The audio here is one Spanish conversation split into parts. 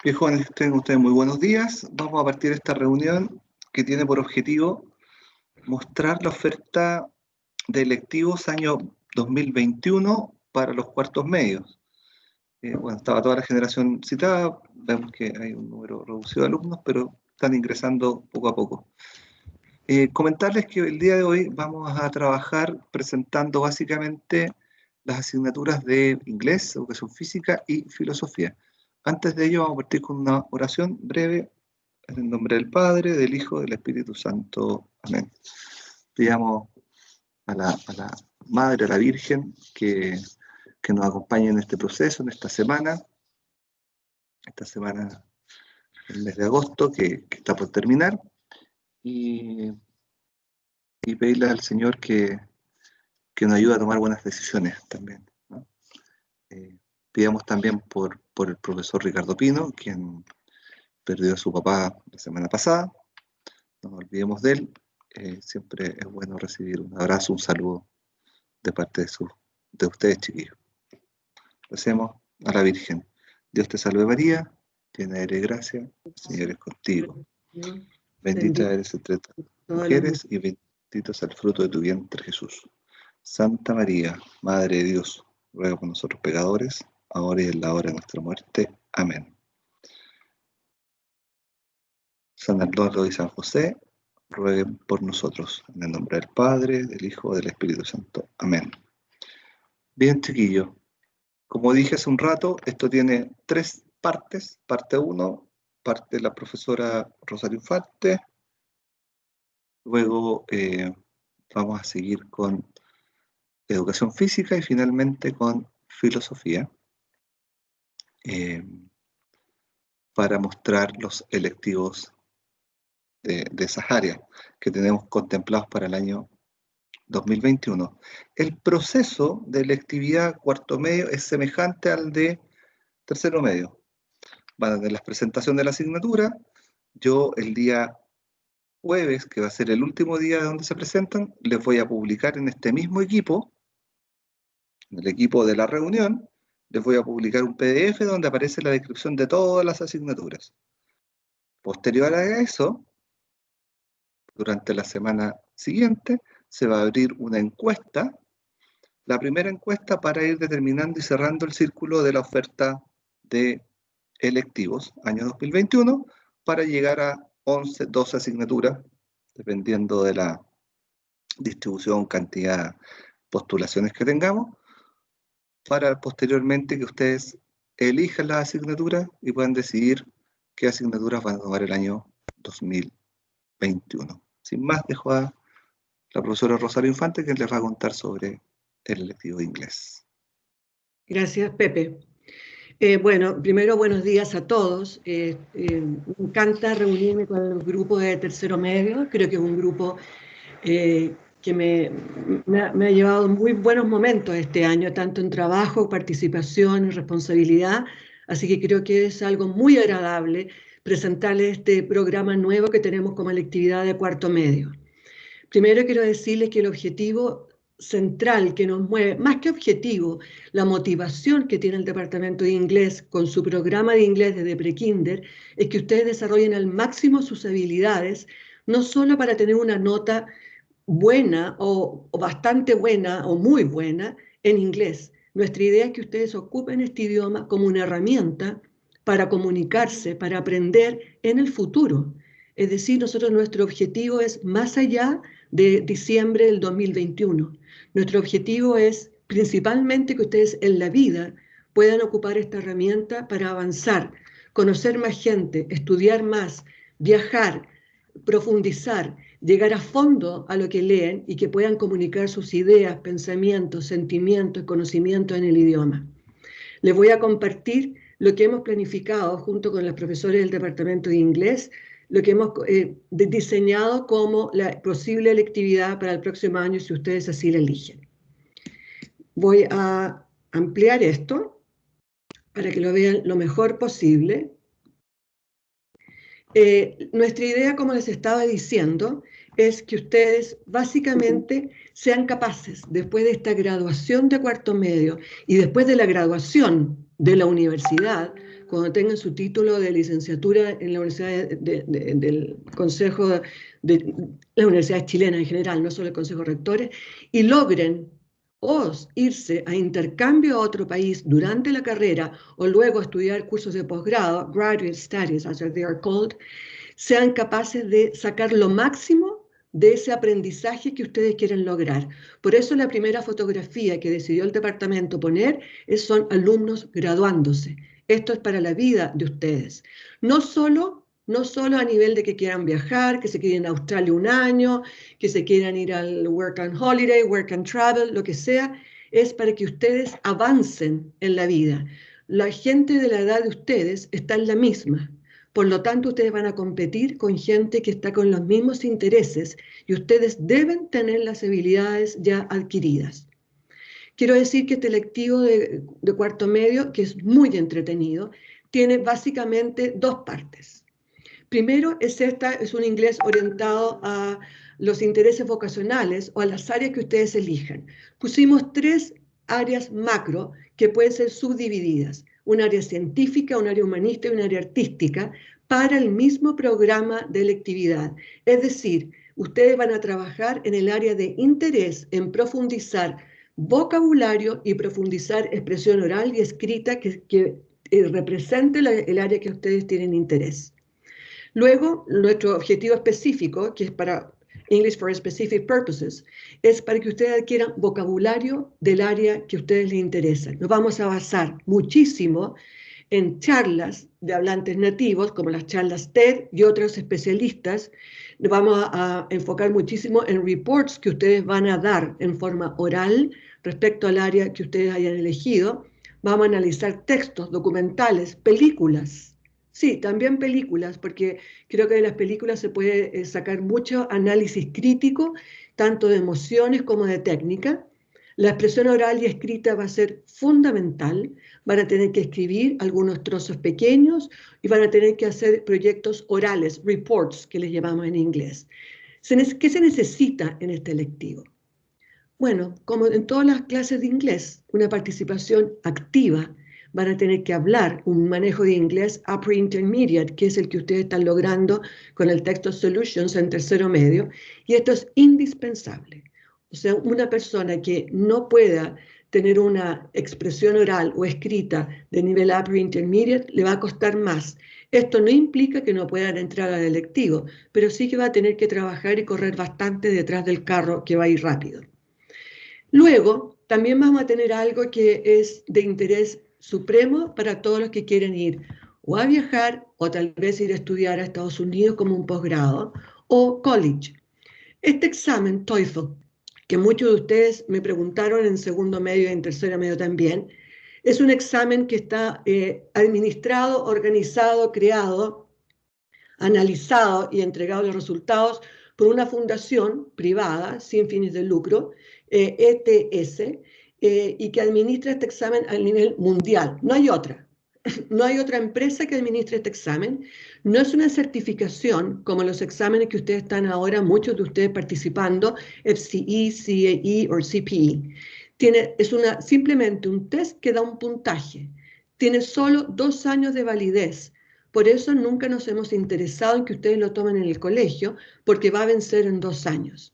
Bien, jóvenes, tengan ustedes muy buenos días. Vamos a partir esta reunión que tiene por objetivo mostrar la oferta de electivos año 2021 para los cuartos medios. Bueno, estaba toda la generación citada, vemos que hay un número reducido de alumnos, pero están ingresando poco a poco. Comentarles que el día de hoy vamos a trabajar presentando básicamente las asignaturas de inglés, educación física y filosofía. Antes de ello vamos a partir con una oración breve en el nombre del Padre, del Hijo y del Espíritu Santo. Amén. Pidamos a la Madre, a la Virgen, que nos acompañe en este proceso, en esta semana, el mes de agosto, que está por terminar, y pedirle al Señor que nos ayude a tomar buenas decisiones también, ¿no? Pidamos también por el profesor Ricardo Pino, quien perdió a su papá la semana pasada. No nos olvidemos de él. Siempre es bueno recibir un abrazo, un saludo de parte de ustedes, chiquillos. Recemos a la Virgen. Dios te salve María, llena eres de gracia, el Señor es contigo. Bendita eres entre todas las mujeres y bendito es el fruto de tu vientre, Jesús. Santa María, Madre de Dios, ruega por nosotros pecadores, ahora y en la hora de nuestra muerte. Amén. San Arnoldo y San José, rueguen por nosotros. En el nombre del Padre, del Hijo y del Espíritu Santo. Amén. Bien, chiquillos. Como dije hace un rato, esto tiene 3 partes. Parte 1, parte de la profesora Rosario Infante. Luego vamos a seguir con educación física y finalmente con filosofía. Para mostrar los electivos de esas áreas que tenemos contemplados para el año 2021. El proceso de electividad cuarto medio es semejante al de tercero medio. Van a tener la presentación de la asignatura. Yo el día jueves, que va a ser el último día donde se presentan, les voy a publicar en este mismo equipo, en el equipo de la reunión, les voy a publicar un PDF donde aparece la descripción de todas las asignaturas. Posterior a eso, durante la semana siguiente, se va a abrir una encuesta, la primera encuesta para ir determinando y cerrando el círculo de la oferta de electivos, año 2021, para llegar a 11, 12 asignaturas, dependiendo de la distribución, cantidad, postulaciones que tengamos, para posteriormente que ustedes elijan las asignaturas y puedan decidir qué asignaturas van a tomar el año 2021. Sin más, dejo a la profesora Rosario Infante, que les va a contar sobre el electivo de inglés. Gracias, Pepe. Bueno, primero buenos días a todos. Me encanta reunirme con el grupo de tercero medio. Creo que es un grupo que me ha llevado muy buenos momentos este año, tanto en trabajo, participación y responsabilidad. Así que creo que es algo muy agradable presentarles este programa nuevo que tenemos como electividad de cuarto medio. Primero quiero decirles que el objetivo central que nos mueve, más que objetivo, la motivación que tiene el Departamento de Inglés con su programa de inglés desde prekinder, es que ustedes desarrollen al máximo sus habilidades, no solo para tener una nota buena o bastante buena o muy buena en inglés. Nuestra idea es que ustedes ocupen este idioma como una herramienta para comunicarse, para aprender en el futuro. Es decir, nuestro objetivo es más allá de diciembre del 2021. Nuestro objetivo es principalmente que ustedes en la vida puedan ocupar esta herramienta para avanzar, conocer más gente, estudiar más, viajar, profundizar, llegar a fondo a lo que leen y que puedan comunicar sus ideas, pensamientos, sentimientos, conocimientos en el idioma. Les voy a compartir lo que hemos planificado junto con los profesores del Departamento de Inglés, lo que hemos diseñado como la posible electividad para el próximo año si ustedes así la eligen. Voy a ampliar esto para que lo vean lo mejor posible. Nuestra idea, como les estaba diciendo, es que ustedes básicamente sean capaces, después de esta graduación de cuarto medio y después de la graduación de la universidad, cuando tengan su título de licenciatura en la Universidad del Consejo de las universidades chilenas en general, no solo el Consejo de Rectores, y logren irse a intercambio a otro país durante la carrera o luego estudiar cursos de posgrado, graduate studies, as they are called, sean capaces de sacar lo máximo de ese aprendizaje que ustedes quieren lograr. Por eso la primera fotografía que decidió el departamento poner son alumnos graduándose. Esto es para la vida de ustedes. No solo a nivel de que quieran viajar, que se quieran ir a Australia un año, que se quieran ir al Work and Holiday, Work and Travel, lo que sea, es para que ustedes avancen en la vida. La gente de la edad de ustedes está en la misma. Por lo tanto, ustedes van a competir con gente que está con los mismos intereses y ustedes deben tener las habilidades ya adquiridas. Quiero decir que este lectivo de cuarto medio, que es muy entretenido, tiene básicamente dos partes. Primero es un inglés orientado a los intereses vocacionales o a las áreas que ustedes elijan. Pusimos 3 áreas macro que pueden ser subdivididas. Un área científica, un área humanista y un área artística para el mismo programa de electividad. Es decir, ustedes van a trabajar en el área de interés, en profundizar vocabulario y profundizar expresión oral y escrita que represente el área que ustedes tienen interés. Luego, nuestro objetivo específico, que es para English for Specific Purposes, es para que ustedes adquieran vocabulario del área que a ustedes les interesa. Nos vamos a basar muchísimo en charlas de hablantes nativos, como las charlas TED y otros especialistas. Nos vamos a enfocar muchísimo en reports que ustedes van a dar en forma oral respecto al área que ustedes hayan elegido. Vamos a analizar textos, documentales, películas. Sí, también películas, porque creo que de las películas se puede sacar mucho análisis crítico, tanto de emociones como de técnica. La expresión oral y escrita va a ser fundamental. Van a tener que escribir algunos trozos pequeños y van a tener que hacer proyectos orales, reports, que les llamamos en inglés. ¿Qué se necesita en este lectivo? Bueno, como en todas las clases de inglés, una participación activa. Van a tener que hablar un manejo de inglés upper intermediate, que es el que ustedes están logrando con el texto Solutions en tercero medio, y esto es indispensable. O sea, una persona que no pueda tener una expresión oral o escrita de nivel upper intermediate le va a costar más. Esto no implica que no puedan entrar al electivo, pero sí que va a tener que trabajar y correr bastante detrás del carro que va a ir rápido. Luego, también vamos a tener algo que es de interés supremo para todos los que quieren ir o a viajar o tal vez ir a estudiar a Estados Unidos como un posgrado o college. Este examen TOEFL, que muchos de ustedes me preguntaron en segundo medio y en tercero medio también, es un examen que está administrado, organizado, creado, analizado y entregado los resultados por una fundación privada sin fines de lucro, ETS, y que administra este examen a nivel mundial. No hay otra. No hay otra empresa que administre este examen. No es una certificación como los exámenes que ustedes están ahora, muchos de ustedes participando, FCE, CAE o CPE. Es simplemente un test que da un puntaje. Tiene solo 2 años de validez. Por eso nunca nos hemos interesado en que ustedes lo tomen en el colegio, porque va a vencer en 2 años.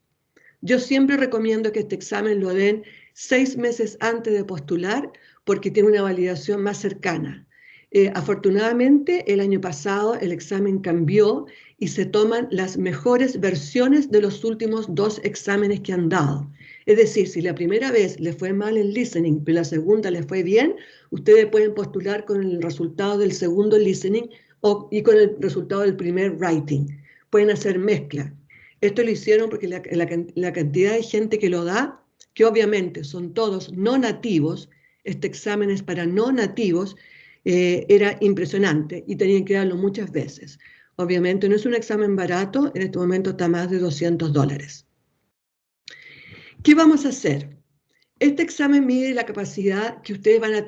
Yo siempre recomiendo que este examen lo den 6 meses antes de postular, porque tiene una validación más cercana. Afortunadamente, el año pasado el examen cambió y se toman las mejores versiones de los últimos 2 exámenes que han dado. Es decir, si la primera vez les fue mal en listening, pero la segunda les fue bien, ustedes pueden postular con el resultado del segundo listening y con el resultado del primer writing. Pueden hacer mezcla. Esto lo hicieron porque la cantidad de gente que lo da, que obviamente son todos no nativos, este examen es para no nativos, era impresionante y tenían que darlo muchas veces. Obviamente no es un examen barato, en este momento está más de $200. ¿Qué vamos a hacer? Este examen mide la capacidad que ustedes van a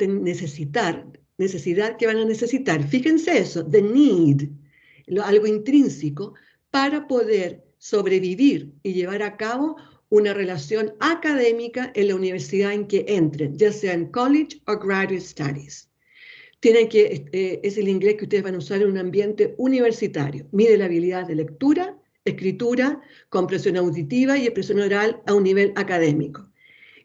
necesidad que van a necesitar. Fíjense eso, the need, algo intrínseco, para poder sobrevivir y llevar a cabo una relación académica en la universidad en que entren, ya sea en college o graduate studies. es el inglés que ustedes van a usar en un ambiente universitario. Mide la habilidad de lectura, escritura, comprensión auditiva y expresión oral a un nivel académico.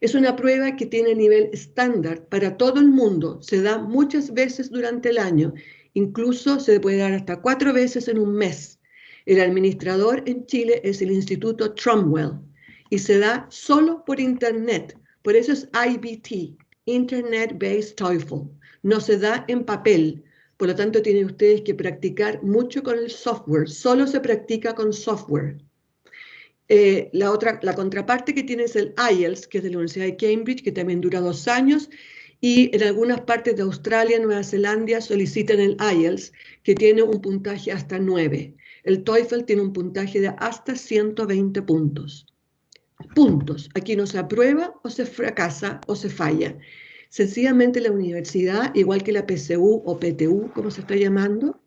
Es una prueba que tiene nivel estándar para todo el mundo. Se da muchas veces durante el año. Incluso se puede dar hasta 4 veces en un mes. El administrador en Chile es el Instituto Trumwell y se da solo por Internet. Por eso es IBT, Internet Based TOEFL. No se da en papel. Por lo tanto, tienen ustedes que practicar mucho con el software. Solo se practica con software. La contraparte que tiene es el IELTS, que es de la Universidad de Cambridge, que también dura 2 años, y en algunas partes de Australia, Nueva Zelanda, solicitan el IELTS, que tiene un puntaje hasta 9. El TOEFL tiene un puntaje de hasta 120 puntos. Aquí no se aprueba o se fracasa o se falla. Sencillamente la universidad, igual que la PSU o PTU, como se está llamando,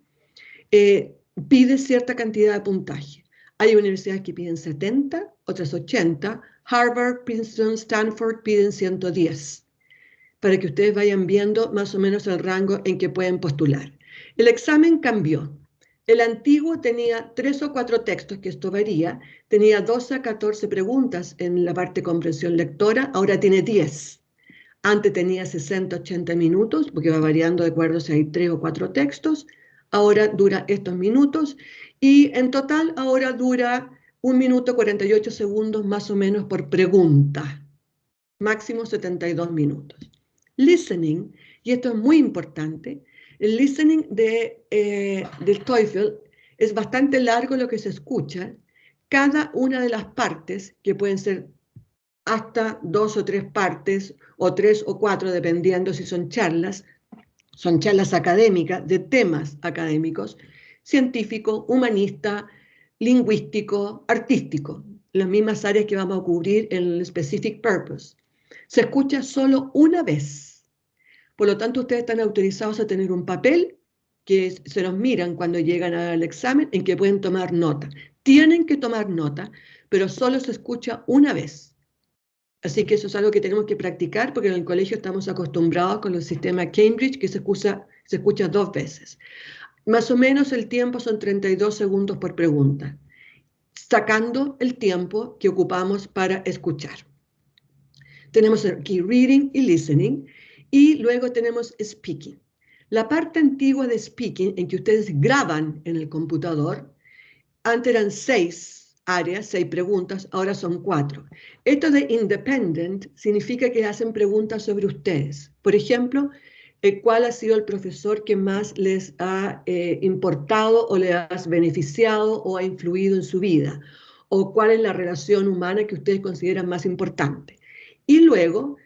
pide cierta cantidad de puntaje. Hay universidades que piden 70, otras 80. Harvard, Princeton, Stanford piden 110, para que ustedes vayan viendo más o menos el rango en que pueden postular. El examen cambió. El antiguo tenía 3 o 4 textos, que esto varía. Tenía 12 a 14 preguntas en la parte de comprensión lectora, ahora tiene 10. Antes tenía 60, 80 minutos, porque va variando de acuerdo si hay 3 o 4 textos. Ahora dura estos minutos y en total ahora dura 1 minuto 48 segundos más o menos por pregunta. Máximo 72 minutos. Listening, y esto es muy importante, el listening del TOEFL es bastante largo lo que se escucha. Cada una de las partes, que pueden ser hasta 2 o 3 partes, o 3 o 4, dependiendo si son charlas académicas de temas académicos, científico, humanista, lingüístico, artístico, las mismas áreas que vamos a cubrir en el Specific Purpose. Se escucha solo una vez. Por lo tanto, ustedes están autorizados a tener un papel que se los miran cuando llegan al examen, en que pueden tomar nota. Tienen que tomar nota, pero solo se escucha una vez. Así que eso es algo que tenemos que practicar, porque en el colegio estamos acostumbrados con el sistema Cambridge, que se escucha 2 veces. Más o menos el tiempo son 32 segundos por pregunta, sacando el tiempo que ocupamos para escuchar. Tenemos aquí reading y listening, y luego tenemos speaking. La parte antigua de speaking, en que ustedes graban en el computador, antes eran 6 áreas, 6 preguntas, ahora son 4. Esto de independent significa que hacen preguntas sobre ustedes. Por ejemplo, ¿cuál ha sido el profesor que más les ha importado o les ha beneficiado o ha influido en su vida? ¿O cuál es la relación humana que ustedes consideran más importante? Y luego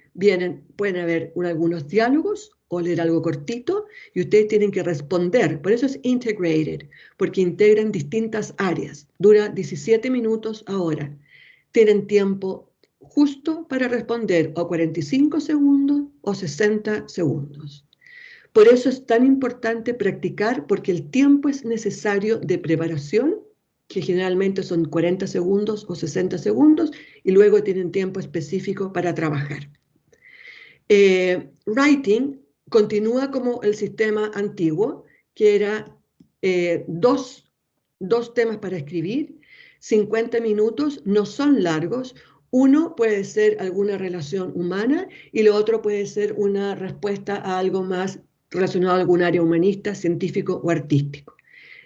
pueden haber algunos diálogos o leer algo cortito y ustedes tienen que responder. Por eso es integrated, porque integran distintas áreas. Dura 17 minutos ahora. Tienen tiempo justo para responder, o 45 segundos o 60 segundos. Por eso es tan importante practicar, porque el tiempo es necesario de preparación, que generalmente son 40 segundos o 60 segundos, y luego tienen tiempo específico para trabajar. Writing continúa como el sistema antiguo, que era 2 temas para escribir, 50 minutos, no son largos. Uno puede ser alguna relación humana y lo otro puede ser una respuesta a algo más relacionado a algún área humanista, científico o artístico.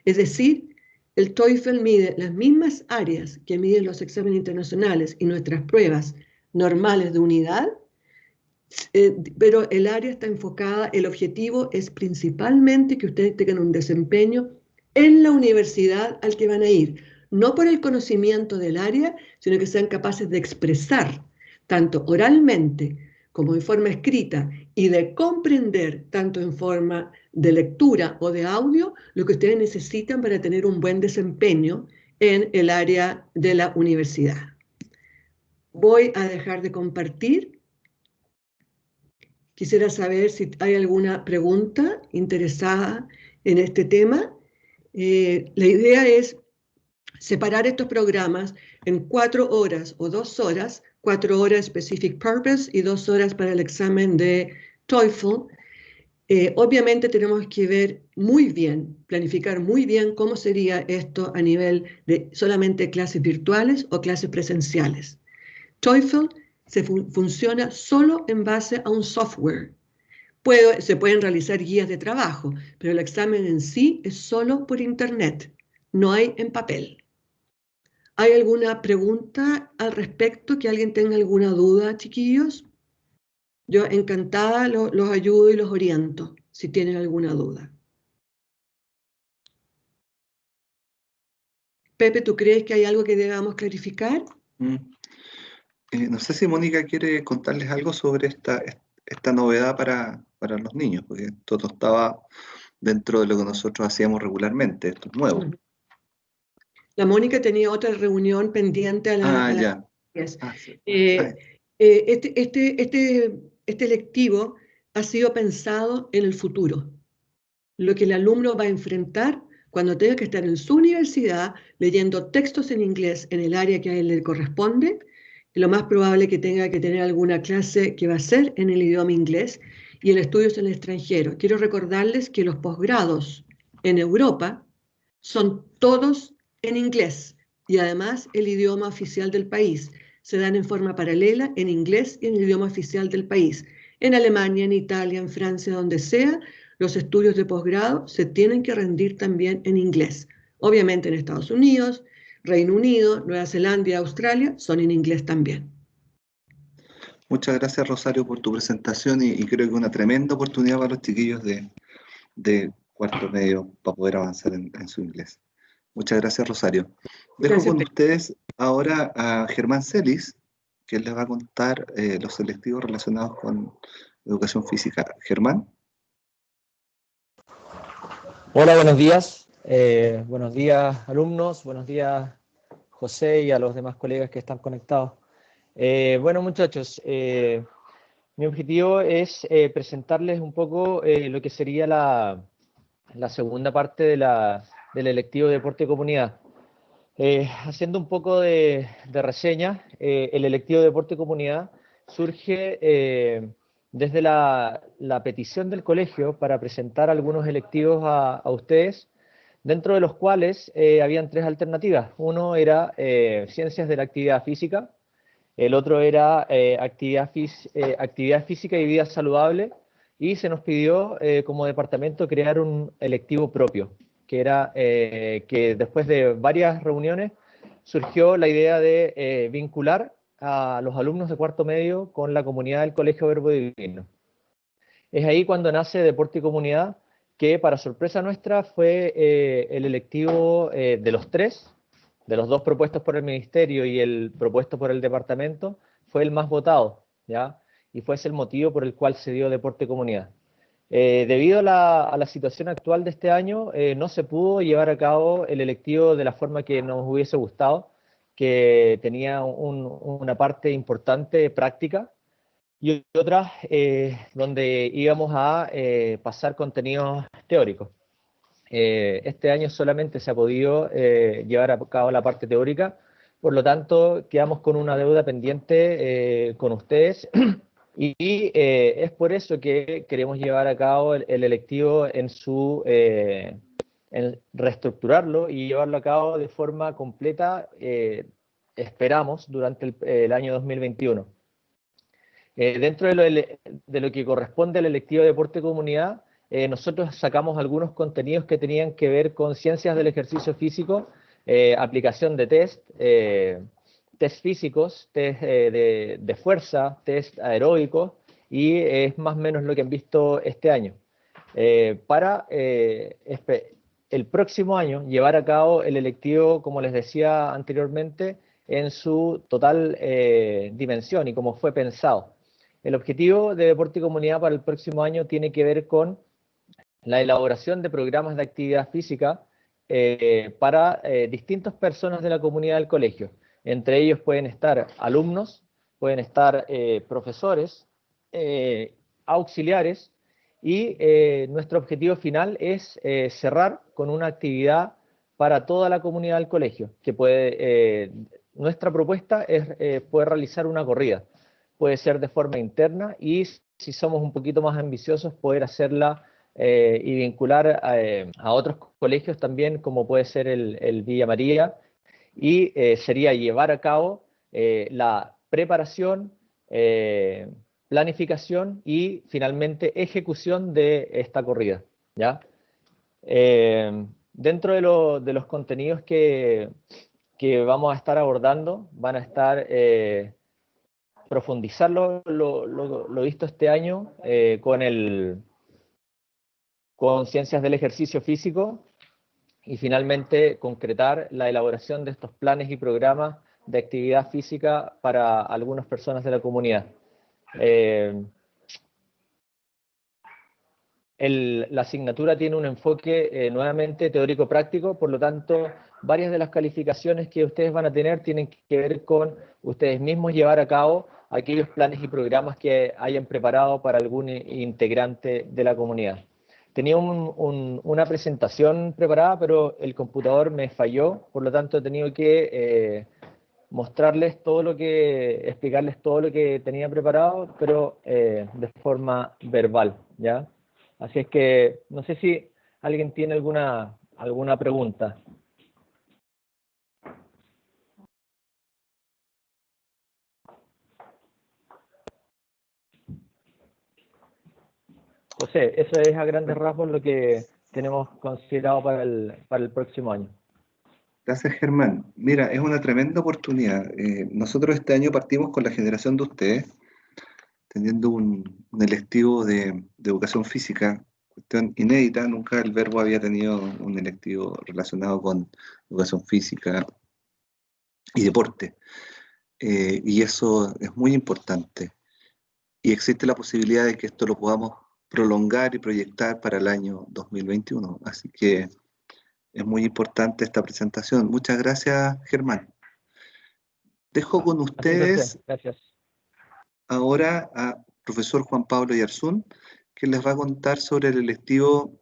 Es decir, el TOEFL mide las mismas áreas que miden los exámenes internacionales y nuestras pruebas normales de unidad, pero el área está enfocada, el objetivo es principalmente que ustedes tengan un desempeño en la universidad al que van a ir, no por el conocimiento del área, sino que sean capaces de expresar, tanto oralmente como en forma escrita, y de comprender, tanto en forma de lectura o de audio, lo que ustedes necesitan para tener un buen desempeño en el área de la universidad. Voy a dejar de compartir. Quisiera saber si hay alguna pregunta interesada en este tema. La idea es separar estos programas en 4 horas o 2 horas, 4 horas Specific Purpose y 2 horas para el examen de TOEFL. Obviamente tenemos que ver muy bien, planificar muy bien cómo sería esto a nivel de solamente clases virtuales o clases presenciales. TOEFL funciona solo en base a un software. Se pueden realizar guías de trabajo, pero el examen en sí es solo por internet, no hay en papel. ¿Hay alguna pregunta al respecto? ¿Que alguien tenga alguna duda, chiquillos? Yo encantada los ayudo y los oriento si tienen alguna duda. Pepe, ¿tú crees que hay algo que debamos clarificar? Mm. No sé si Mónica quiere contarles algo sobre esta novedad para los niños, porque esto no estaba dentro de lo que nosotros hacíamos regularmente, esto es nuevo. La Mónica tenía otra reunión pendiente a Ah, las ya. 10. Sí. Este lectivo ha sido pensado en el futuro, lo que el alumno va a enfrentar cuando tenga que estar en su universidad leyendo textos en inglés en el área que a él le corresponde. Lo más probable es que tenga que tener alguna clase que va a ser en el idioma inglés y el estudio es en el extranjero. Quiero recordarles que los posgrados en Europa son todos en inglés y además el idioma oficial del país. Se dan en forma paralela en inglés y en el idioma oficial del país. En Alemania, en Italia, en Francia, donde sea, los estudios de posgrado se tienen que rendir también en inglés. Obviamente en Estados Unidos, Reino Unido, Nueva Zelanda y Australia son en inglés también. Muchas gracias, Rosario, por tu presentación y creo que una tremenda oportunidad para los chiquillos de cuarto medio para poder avanzar en su inglés. Muchas gracias, Rosario. Dejo Gracias, con Pedro. ustedes ahora a Germán Celis, que les va a contar los selectivos relacionados con educación física. Germán. Hola, buenos días. Buenos días, alumnos. Buenos días, José, y a los demás colegas que están conectados. Bueno, muchachos, mi objetivo es presentarles un poco lo que sería la segunda parte del electivo Deporte y Comunidad. Haciendo un poco de reseña, el electivo Deporte y Comunidad surge desde la petición del colegio para presentar algunos electivos a ustedes, dentro de los cuales habían tres alternativas. Uno era Ciencias de la Actividad Física, el otro era actividad Física y Vida Saludable, y se nos pidió como departamento crear un electivo propio, que era que después de varias reuniones surgió la idea de vincular a los alumnos de cuarto medio con la comunidad del Colegio Verbo Divino. Es ahí cuando nace Deporte y Comunidad, que para sorpresa nuestra fue el electivo de los tres, de los dos propuestos por el Ministerio y el propuesto por el Departamento, fue el más votado, ¿ya? Y fue ese el motivo por el cual se dio Deporte y Comunidad. Debido a la situación actual de este año, no se pudo llevar a cabo el electivo de la forma que nos hubiese gustado, que tenía una parte importante práctica, y otras donde íbamos a pasar contenidos teóricos. Este año solamente se ha podido llevar a cabo la parte teórica, por lo tanto quedamos con una deuda pendiente con ustedes y es por eso que queremos llevar a cabo el electivo en reestructurarlo y llevarlo a cabo de forma completa, esperamos, durante el año 2021. Dentro de lo que corresponde al electivo de Deporte y Comunidad, nosotros sacamos algunos contenidos que tenían que ver con ciencias del ejercicio físico, aplicación de test físicos, test de fuerza, test aeróbicos, y es más o menos lo que han visto este año. Para el próximo año llevar a cabo el electivo, como les decía anteriormente, en su total dimensión y como fue pensado. El objetivo de Deporte y Comunidad para el próximo año tiene que ver con la elaboración de programas de actividad física para distintas personas de la comunidad del colegio. Entre ellos pueden estar alumnos, pueden estar profesores, auxiliares, y nuestro objetivo final es cerrar con una actividad para toda la comunidad del colegio, que nuestra propuesta es poder realizar una corrida. Puede ser de forma interna y si somos un poquito más ambiciosos, poder hacerla y vincular a otros colegios también, como puede ser el Villa María, y sería llevar a cabo la preparación, planificación y finalmente ejecución de esta corrida, ¿ya? Dentro de los contenidos que vamos a estar abordando, van a estar profundizar lo visto este año con ciencias del ejercicio físico y finalmente concretar la elaboración de estos planes y programas de actividad física para algunas personas de la comunidad. La asignatura tiene un enfoque nuevamente teórico-práctico, por lo tanto, varias de las calificaciones que ustedes van a tener tienen que ver con ustedes mismos llevar a cabo aquellos planes y programas que hayan preparado para algún integrante de la comunidad. Tenía una presentación preparada, pero el computador me falló, por lo tanto he tenido que explicarles todo lo que tenía preparado, pero de forma verbal, ¿ya? Así es que no sé si alguien tiene alguna pregunta. José, eso es a grandes rasgos lo que tenemos considerado para el próximo año. Gracias, Germán. Mira, es una tremenda oportunidad. Nosotros este año partimos con la generación de ustedes, teniendo un electivo de educación física, cuestión inédita. Nunca el Verbo había tenido un electivo relacionado con educación física y deporte. Y eso es muy importante. Y existe la posibilidad de que esto lo podamos prolongar y proyectar para el año 2021. Así que es muy importante esta presentación. Muchas gracias, Germán. Dejo con ustedes Gracias. ahora a profesor Juan Pablo Yarzún, que les va a contar sobre el electivo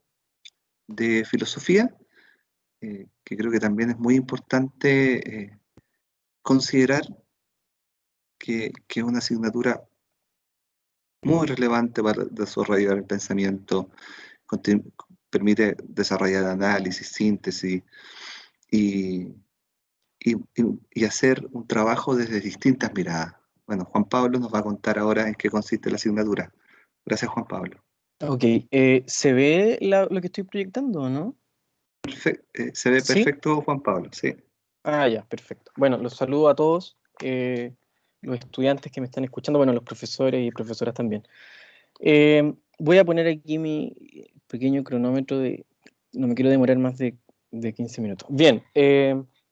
de filosofía, que creo que también es muy importante considerar que es una asignatura muy relevante para desarrollar el pensamiento, permite desarrollar análisis, síntesis y hacer un trabajo desde distintas miradas. Bueno, Juan Pablo nos va a contar ahora en qué consiste la asignatura. Gracias, Juan Pablo. Ok, ¿se ve lo que estoy proyectando o no? Se ve ¿Sí? perfecto, Juan Pablo, sí. Ah, ya, perfecto. Bueno, los saludo a todos, los estudiantes que me están escuchando, bueno, los profesores y profesoras también. Voy a poner aquí mi pequeño cronómetro no me quiero demorar más de 15 minutos. Bien,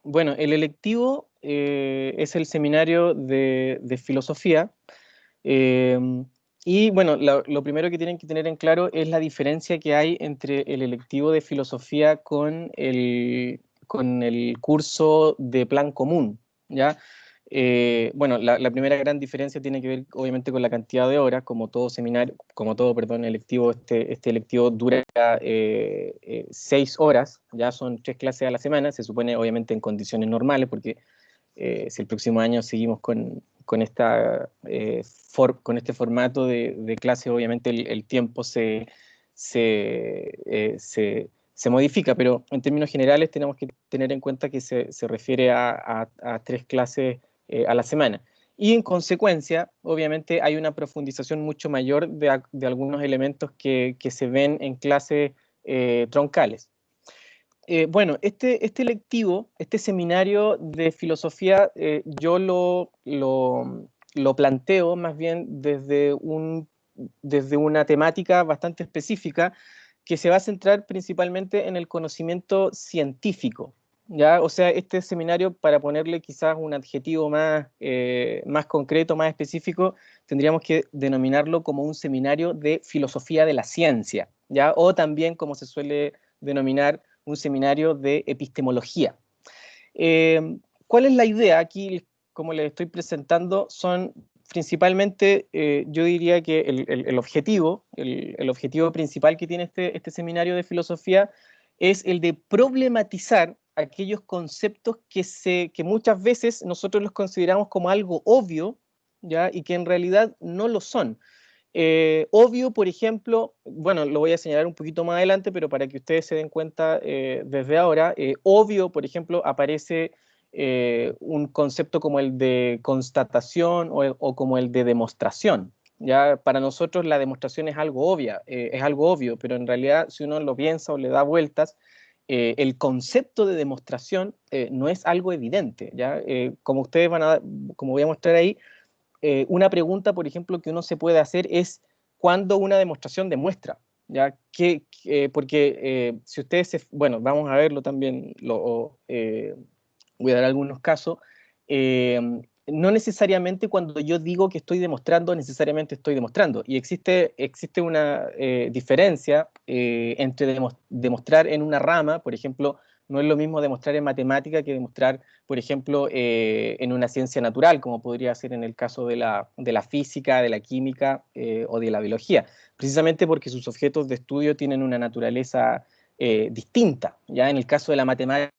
bueno, el electivo es el seminario de filosofía. Y bueno, lo primero que tienen que tener en claro es la diferencia que hay entre el electivo de filosofía con el curso de plan común, ¿ya? Bueno, la primera gran diferencia tiene que ver obviamente con la cantidad de horas, como todo seminario, electivo, este electivo dura 6 horas, ya son 3 clases a la semana, se supone obviamente en condiciones normales, porque si el próximo año seguimos con este formato de clase, obviamente el tiempo se modifica, pero en términos generales tenemos que tener en cuenta que se refiere a 3 clases a la semana. Y en consecuencia, obviamente, hay una profundización mucho mayor de algunos elementos que se ven en clases troncales. Bueno, este electivo, este seminario de filosofía, yo lo planteo más bien desde una temática bastante específica que se va a centrar principalmente en el conocimiento científico, ¿ya? O sea, este seminario, para ponerle quizás un adjetivo más concreto, más específico, tendríamos que denominarlo como un seminario de filosofía de la ciencia, ¿ya? O también, como se suele denominar, un seminario de epistemología. ¿Cuál es la idea? Aquí, como les estoy presentando, son principalmente, yo diría que el objetivo principal que tiene este seminario de filosofía es el de problematizar aquellos conceptos que muchas veces nosotros los consideramos como algo obvio, ¿ya? Y que en realidad no lo son. Obvio, por ejemplo, bueno, lo voy a señalar un poquito más adelante, pero para que ustedes se den cuenta desde ahora, obvio, por ejemplo, aparece un concepto como el de constatación o como el de demostración. Ya para nosotros la demostración es algo obvio, pero en realidad si uno lo piensa o le da vueltas, el concepto de demostración no es algo evidente. ¿Ya? Como ustedes como voy a mostrar ahí, una pregunta, por ejemplo, que uno se puede hacer es ¿cuándo una demostración demuestra? ¿Ya? Porque si ustedes, bueno, vamos a verlo también, voy a dar algunos casos, no necesariamente cuando yo digo que estoy demostrando, necesariamente estoy demostrando. Y existe una diferencia entre demostrar en una rama, por ejemplo, no es lo mismo demostrar en matemática que demostrar, por ejemplo, en una ciencia natural, como podría ser en el caso de la física, de la química o de la biología, precisamente porque sus objetos de estudio tienen una naturaleza distinta. ¿Ya? En el caso de la matemática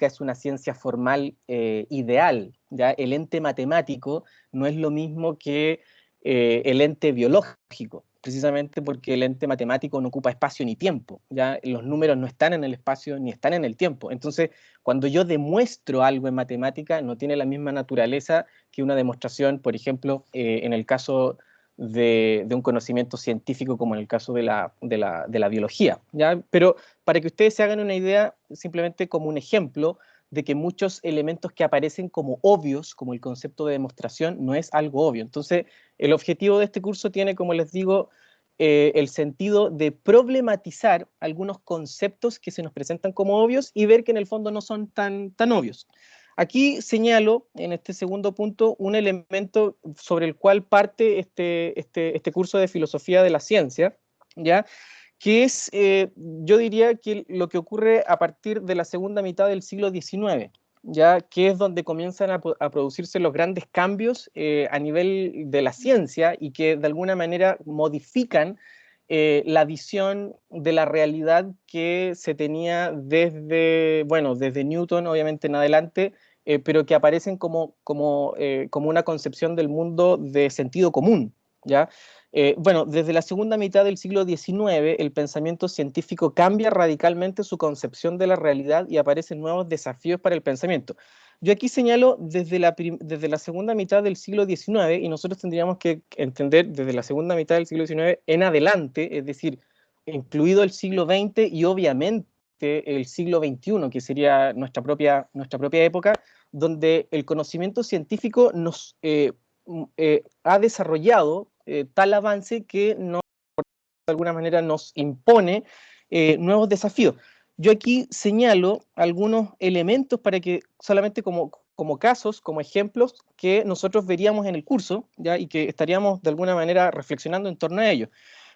es una ciencia formal ideal. ¿Ya? El ente matemático no es lo mismo que el ente biológico, precisamente porque el ente matemático no ocupa espacio ni tiempo. ¿Ya? Los números no están en el espacio ni están en el tiempo. Entonces, cuando yo demuestro algo en matemática, no tiene la misma naturaleza que una demostración, por ejemplo, en el caso de un conocimiento científico como en el caso de la biología. ¿Ya? Pero para que ustedes se hagan una idea, simplemente como un ejemplo de que muchos elementos que aparecen como obvios, como el concepto de demostración, no es algo obvio. Entonces, el objetivo de este curso tiene, como les digo, el sentido de problematizar algunos conceptos que se nos presentan como obvios y ver que en el fondo no son tan obvios. Aquí señalo, en este segundo punto, un elemento sobre el cual parte este curso de filosofía de la ciencia, ¿ya? Que es, yo diría que lo que ocurre a partir de la segunda mitad del siglo XIX, ya que es donde comienzan a producirse los grandes cambios a nivel de la ciencia y que de alguna manera modifican la visión de la realidad que se tenía desde Newton, obviamente en adelante, pero que aparecen como una concepción del mundo de sentido común, ¿ya? Bueno, desde la segunda mitad del siglo XIX, el pensamiento científico cambia radicalmente su concepción de la realidad y aparecen nuevos desafíos para el pensamiento. Yo aquí señalo desde la segunda mitad del siglo XIX, y nosotros tendríamos que entender desde la segunda mitad del siglo XIX en adelante, es decir, incluido el siglo XX y obviamente el siglo XXI, que sería nuestra propia época, donde el conocimiento científico nos ha desarrollado tal avance que de alguna manera nos impone nuevos desafíos. Yo aquí señalo algunos elementos para que solamente como casos, como ejemplos, que nosotros veríamos en el curso, ¿ya? Y que estaríamos de alguna manera reflexionando en torno a ello.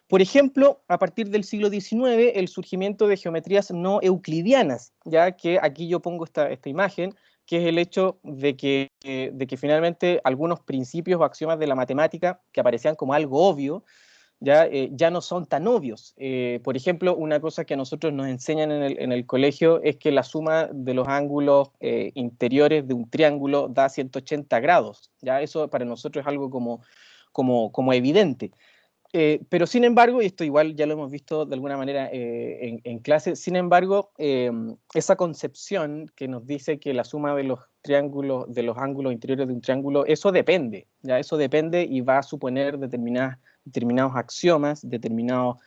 Por ejemplo, a partir del siglo XIX, el surgimiento de geometrías no euclidianas, ya que aquí yo pongo esta imagen, que es el hecho de que finalmente algunos principios o axiomas de la matemática que aparecían como algo obvio, ya no son tan obvios. Por ejemplo, una cosa que a nosotros nos enseñan en el colegio es que la suma de los ángulos interiores de un triángulo da 180 grados. ¿Ya? Eso para nosotros es algo como evidente. Pero sin embargo, y esto igual ya lo hemos visto de alguna manera en clase, sin embargo, esa concepción que nos dice que la suma de los de los ángulos interiores de un triángulo, eso depende, ¿ya? Eso depende y va a suponer determinados axiomas, determinados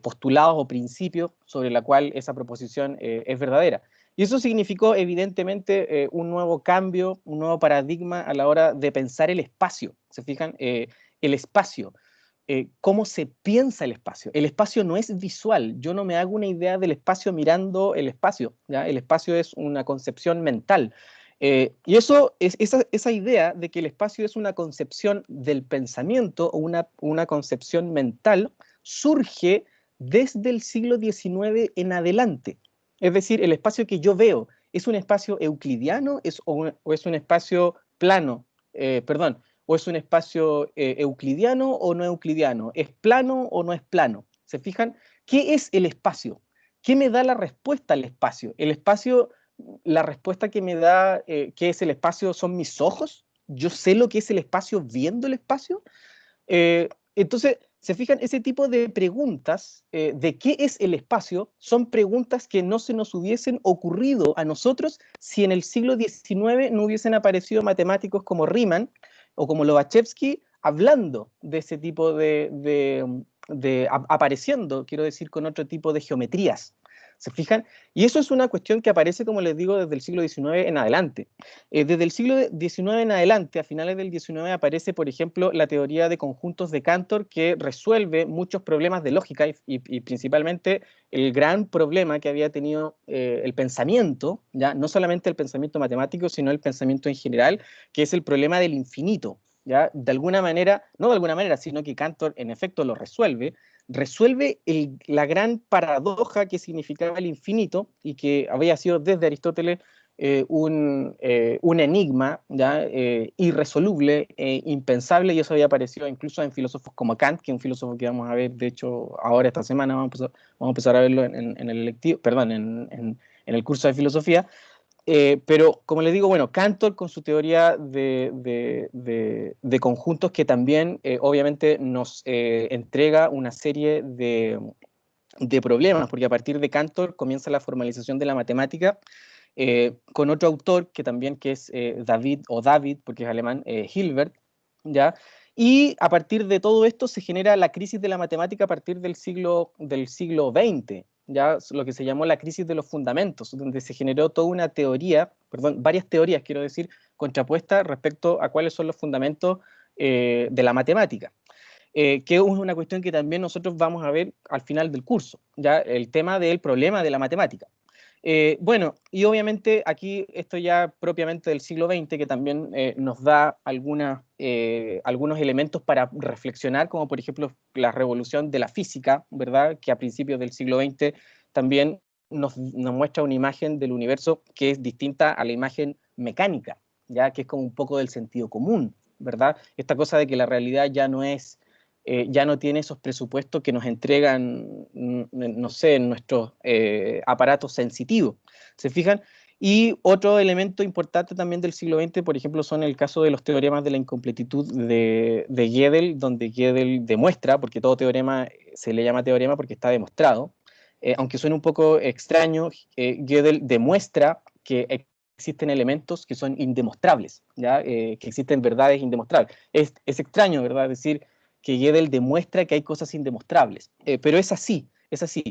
postulados o principios sobre la cual esa proposición es verdadera. Y eso significó evidentemente un nuevo cambio, un nuevo paradigma a la hora de pensar el espacio. ¿Se fijan? El espacio. Cómo se piensa el espacio. El espacio no es visual. Yo no me hago una idea del espacio mirando el espacio. ¿Ya? El espacio es una concepción mental. Y esa idea de que el espacio es una concepción del pensamiento o una concepción mental surge desde el siglo XIX en adelante. Es decir, el espacio que yo veo, ¿es un espacio euclidiano o es un espacio plano? ¿O es un espacio euclidiano o no euclidiano? ¿Es plano o no es plano? ¿Se fijan? ¿Qué es el espacio? ¿Qué me da la respuesta al espacio? El espacio, la respuesta que me da qué es el espacio son mis ojos. ¿Yo sé lo que es el espacio viendo el espacio? Entonces, se fijan, ese tipo de preguntas de qué es el espacio son preguntas que no se nos hubiesen ocurrido a nosotros si en el siglo XIX no hubiesen aparecido matemáticos como Riemann o como Lobachevsky hablando de ese tipo apareciendo, quiero decir, con otro tipo de geometrías. ¿Se fijan? Y eso es una cuestión que aparece, como les digo, desde el siglo XIX en adelante. Desde el siglo XIX en adelante, a finales del XIX, aparece, por ejemplo, la teoría de conjuntos de Cantor, que resuelve muchos problemas de lógica y principalmente el gran problema que había tenido el pensamiento, ¿ya? No solamente el pensamiento matemático, sino el pensamiento en general, que es el problema del infinito. ¿Ya? De alguna manera, no de alguna manera, sino que Cantor en efecto lo resuelve la gran paradoja que significaba el infinito y que había sido desde Aristóteles un enigma, ¿ya? Irresoluble, impensable, y eso había aparecido incluso en filósofos como Kant, que es un filósofo que vamos a ver, de hecho, ahora esta semana vamos a empezar a verlo en el electivo, perdón, en el curso de filosofía. Pero, como les digo, bueno, Cantor con su teoría de conjuntos que también obviamente nos entrega una serie de problemas, porque a partir de Cantor comienza la formalización de la matemática con otro autor que también que es David, porque es alemán, Hilbert, ¿ya? Y a partir de todo esto se genera la crisis de la matemática a partir del siglo XX, ya lo que se llamó la crisis de los fundamentos, donde se generó toda una teoría, perdón, varias teorías, quiero decir, contrapuestas respecto a cuáles son los fundamentos de la matemática. Que es una cuestión que también nosotros vamos a ver al final del curso, ya el tema del problema de la matemática. Bueno, y obviamente aquí esto ya propiamente del siglo XX, que también nos da algunos elementos para reflexionar, como por ejemplo la revolución de la física, ¿verdad? Que a principios del siglo XX también nos muestra una imagen del universo que es distinta a la imagen mecánica, ya que es como un poco del sentido común, ¿verdad? Esta cosa de que la realidad ya no tiene esos presupuestos que nos entregan, no sé, en nuestros aparatos sensitivos. ¿Se fijan? Y otro elemento importante también del siglo XX, por ejemplo, son el caso de los teoremas de la incompletitud de Gödel, donde Gödel demuestra, porque todo teorema se le llama teorema porque está demostrado, aunque suene un poco extraño, Gödel demuestra que existen elementos que son indemostrables, ¿ya? Que existen verdades indemostrables. Es extraño, ¿verdad? Es decir, que Gödel demuestra que hay cosas indemostrables, pero es así, es así.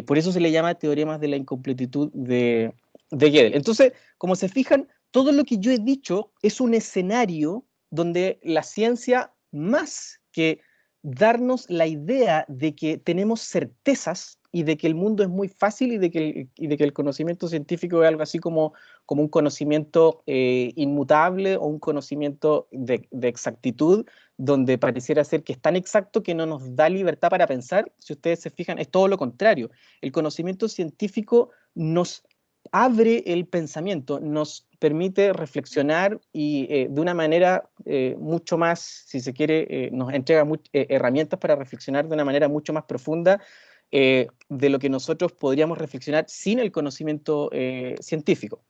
Por eso se le llama teoremas de la incompletitud de Gödel. Entonces, como se fijan, todo lo que yo he dicho es un escenario donde la ciencia, más que darnos la idea de que tenemos certezas y de que el mundo es muy fácil y de que el conocimiento científico es algo así como un conocimiento inmutable o un conocimiento de exactitud, donde pareciera ser que es tan exacto que no nos da libertad para pensar. Si ustedes se fijan, es todo lo contrario. El conocimiento científico nos abre el pensamiento, nos permite reflexionar y de una manera mucho más, si se quiere, nos entrega herramientas para reflexionar de una manera mucho más profunda de lo que nosotros podríamos reflexionar sin el conocimiento científico.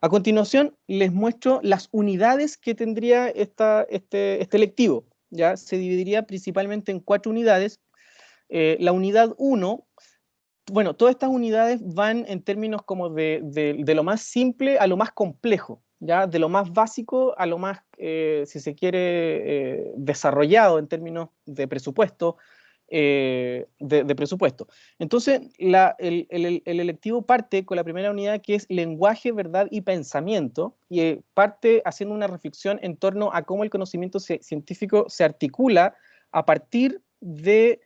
A continuación, les muestro las unidades que tendría este lectivo. ¿Ya? Se dividiría principalmente en 4 unidades. La unidad 1, bueno, todas estas unidades van en términos como de lo más simple a lo más complejo, ¿ya? De lo más básico a lo más, si se quiere, desarrollado en términos de presupuesto, de presupuesto. Entonces, el electivo parte con la primera unidad, que es lenguaje, verdad y pensamiento, y parte haciendo una reflexión en torno a cómo el conocimiento científico se articula a partir del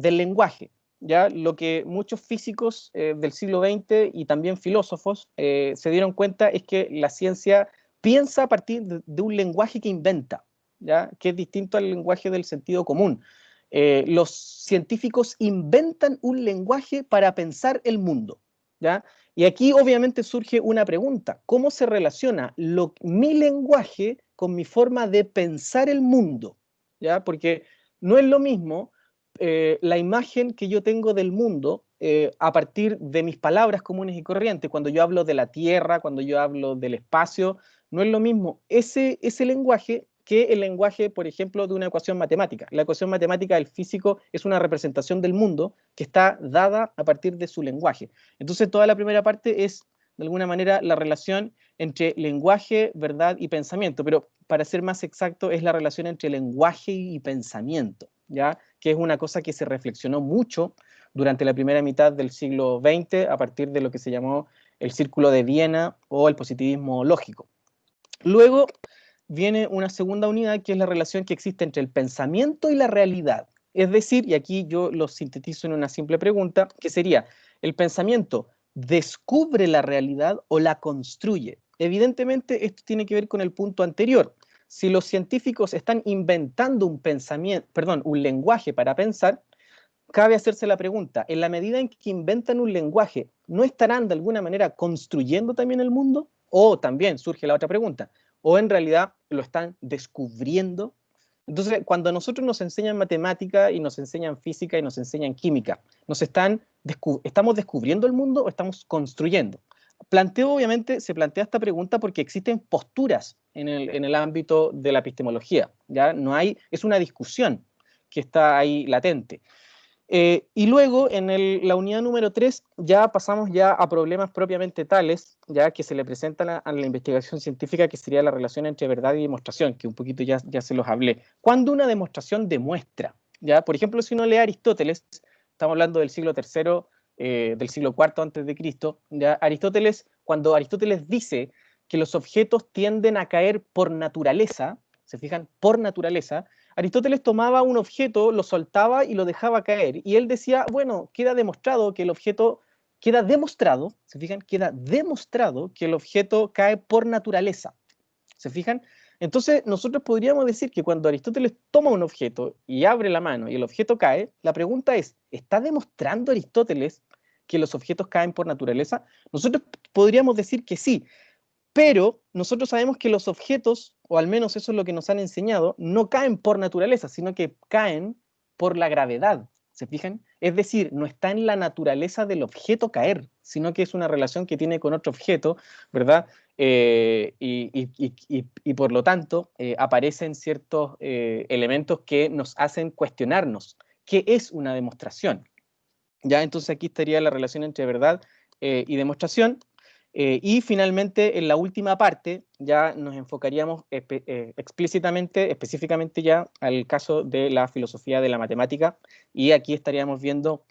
lenguaje. ¿Ya? Lo que muchos físicos del siglo XX y también filósofos se dieron cuenta es que la ciencia piensa a partir de un lenguaje que inventa, ¿ya? Que es distinto al lenguaje del sentido común. Los científicos inventan un lenguaje para pensar el mundo, ¿ya? Y aquí obviamente surge una pregunta: ¿cómo se relaciona mi lenguaje con mi forma de pensar el mundo? ¿Ya? Porque no es lo mismo la imagen que yo tengo del mundo a partir de mis palabras comunes y corrientes. Cuando yo hablo de la Tierra, cuando yo hablo del espacio, no es lo mismo ese lenguaje que el lenguaje, por ejemplo, de una ecuación matemática. La ecuación matemática del físico es una representación del mundo que está dada a partir de su lenguaje. Entonces, toda la primera parte es, de alguna manera, la relación entre lenguaje, verdad y pensamiento, pero para ser más exacto, es la relación entre lenguaje y pensamiento, ¿ya? Que es una cosa que se reflexionó mucho durante la primera mitad del siglo XX a partir de lo que se llamó el Círculo de Viena o el positivismo lógico. Luego viene una segunda unidad que es la relación que existe entre el pensamiento y la realidad. Es decir, y aquí yo lo sintetizo en una simple pregunta, que sería, ¿el pensamiento descubre la realidad o la construye? Evidentemente esto tiene que ver con el punto anterior. Si los científicos están inventando un lenguaje para pensar, cabe hacerse la pregunta, en la medida en que inventan un lenguaje, ¿no estarán de alguna manera construyendo también el mundo? O también surge la otra pregunta, ¿o en realidad lo están descubriendo? Entonces, cuando a nosotros nos enseñan matemática y nos enseñan física y nos enseñan química, ¿estamos descubriendo el mundo o estamos construyendo? Obviamente, se plantea esta pregunta porque existen posturas en el ámbito de la epistemología, ¿ya? Es una discusión que está ahí latente. Y luego, en la unidad número 3, ya pasamos ya a problemas propiamente tales, ya que se le presentan a la investigación científica, que sería la relación entre verdad y demostración, que un poquito ya se los hablé. ¿Cuándo una demostración demuestra? ¿Ya? Por ejemplo, si uno lee a Aristóteles, estamos hablando del siglo III, del siglo IV antes de Cristo, ¿ya? Cuando Aristóteles dice que los objetos tienden a caer por naturaleza, ¿se fijan? Por naturaleza, Aristóteles tomaba un objeto, lo soltaba y lo dejaba caer. Y él decía, bueno, queda demostrado que el objeto, ¿se fijan? Queda demostrado que el objeto cae por naturaleza. ¿Se fijan? Entonces, nosotros podríamos decir que cuando Aristóteles toma un objeto y abre la mano y el objeto cae, la pregunta es, ¿está demostrando Aristóteles que los objetos caen por naturaleza? Nosotros podríamos decir que sí, pero nosotros sabemos que los objetos, o al menos eso es lo que nos han enseñado, no caen por naturaleza, sino que caen por la gravedad. ¿Se fijan? Es decir, no está en la naturaleza del objeto caer, sino que es una relación que tiene con otro objeto, ¿verdad? Y por lo tanto aparecen ciertos elementos que nos hacen cuestionarnos qué es una demostración. ¿Ya? Entonces aquí estaría la relación entre verdad y demostración. Y finalmente, en la última parte, ya nos enfocaríamos específicamente ya al caso de la filosofía de la matemática, y aquí estaríamos viendo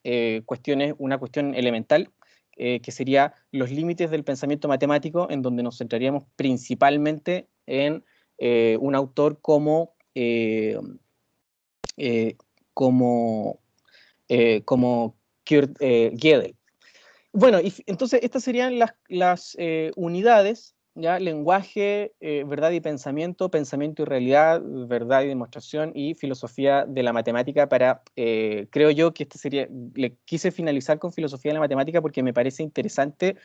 una cuestión elemental, que sería los límites del pensamiento matemático, en donde nos centraríamos principalmente en un autor como Kurt Gödel. Bueno, entonces estas serían las unidades, ¿ya? Lenguaje, verdad y pensamiento, pensamiento y realidad, verdad y demostración, y filosofía de la matemática creo yo que le quise finalizar con filosofía de la matemática porque me parece interesante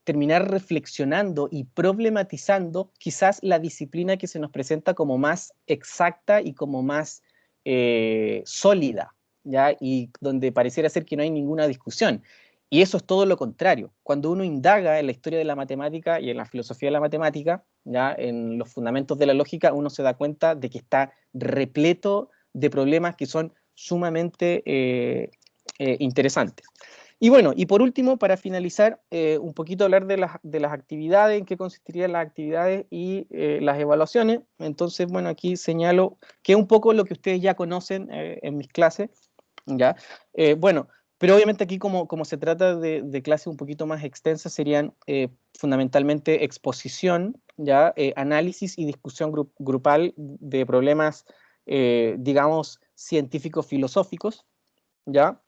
terminar reflexionando y problematizando quizás la disciplina que se nos presenta como más exacta y como más sólida, ¿ya? Y donde pareciera ser que no hay ninguna discusión. Y eso es todo lo contrario. Cuando uno indaga en la historia de la matemática y en la filosofía de la matemática, ya en los fundamentos de la lógica, uno se da cuenta de que está repleto de problemas que son sumamente interesantes. Y bueno, y por último, para finalizar, un poquito hablar de las actividades, en qué consistirían las actividades y las evaluaciones. Entonces, bueno, aquí señalo que es un poco lo que ustedes ya conocen en mis clases, ¿ya? Bueno, pero obviamente aquí como se trata de clases un poquito más extensas, serían fundamentalmente exposición, ¿ya? Análisis y discusión grupal de problemas, digamos, científico-filosóficos, ¿ya?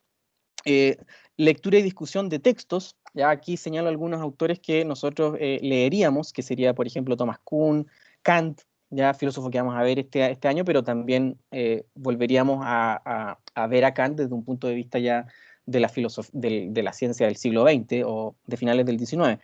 Lectura y discusión de textos, ¿ya? Aquí señalo algunos autores que nosotros leeríamos, que sería, por ejemplo, Thomas Kuhn, Kant, ya filósofo que vamos a ver este año, pero también volveríamos a ver a Kant desde un punto de vista ya de la ciencia del siglo XX o de finales del XIX.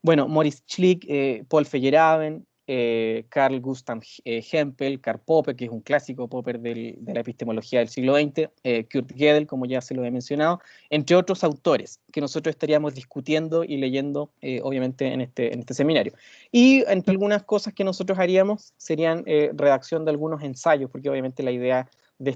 Bueno, Maurice Schlick, Paul Feyerabend, Carl Gustav Hempel, Karl Popper, que es un clásico Popper de la epistemología del siglo XX, Kurt Gödel, como ya se lo he mencionado, entre otros autores que nosotros estaríamos discutiendo y leyendo, obviamente, en este seminario. Y entre algunas cosas que nosotros haríamos serían redacción de algunos ensayos, porque obviamente la idea de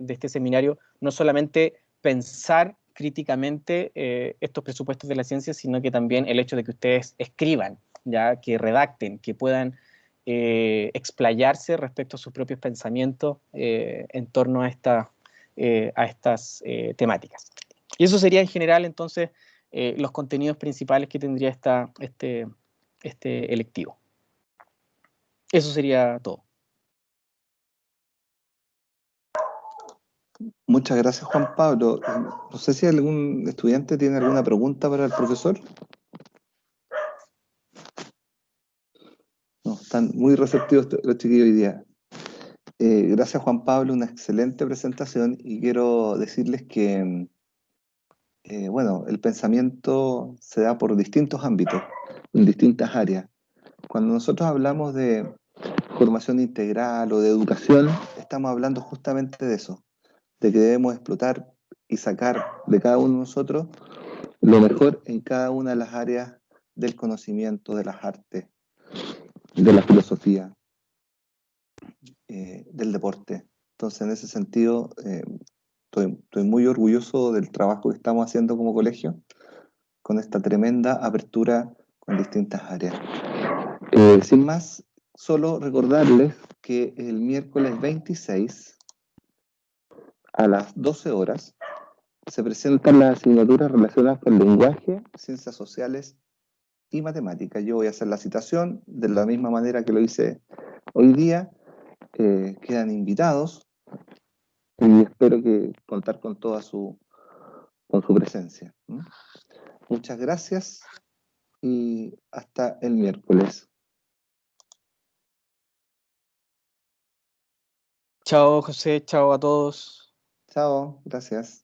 este seminario no solamente pensar críticamente estos presupuestos de la ciencia, sino que también el hecho de que ustedes escriban, ya que redacten, que puedan explayarse respecto a sus propios pensamientos en torno a estas temáticas. Y eso sería en general entonces los contenidos principales que tendría este electivo. Eso sería todo. Muchas gracias, Juan Pablo. No sé si algún estudiante tiene alguna pregunta para el profesor. No, están muy receptivos los chiquillos hoy día. Gracias, Juan Pablo, una excelente presentación, y quiero decirles que, bueno, el pensamiento se da por distintos ámbitos, en distintas áreas. Cuando nosotros hablamos de formación integral o de educación, estamos hablando justamente de eso, de que debemos explotar y sacar de cada uno de nosotros lo mejor en cada una de las áreas del conocimiento, de las artes, de la filosofía, del deporte. Entonces, en ese sentido, estoy muy orgulloso del trabajo que estamos haciendo como colegio, con esta tremenda apertura con distintas áreas. Sin más, solo recordarles que el miércoles 26 a las 12 horas se presentan las asignaturas relacionadas con lenguaje, ciencias sociales y matemática. Yo voy a hacer la citación de la misma manera que lo hice hoy día. Quedan invitados y espero que contar con toda su presencia. Muchas gracias y hasta el miércoles. Chao, José, chao a todos. Chao, gracias.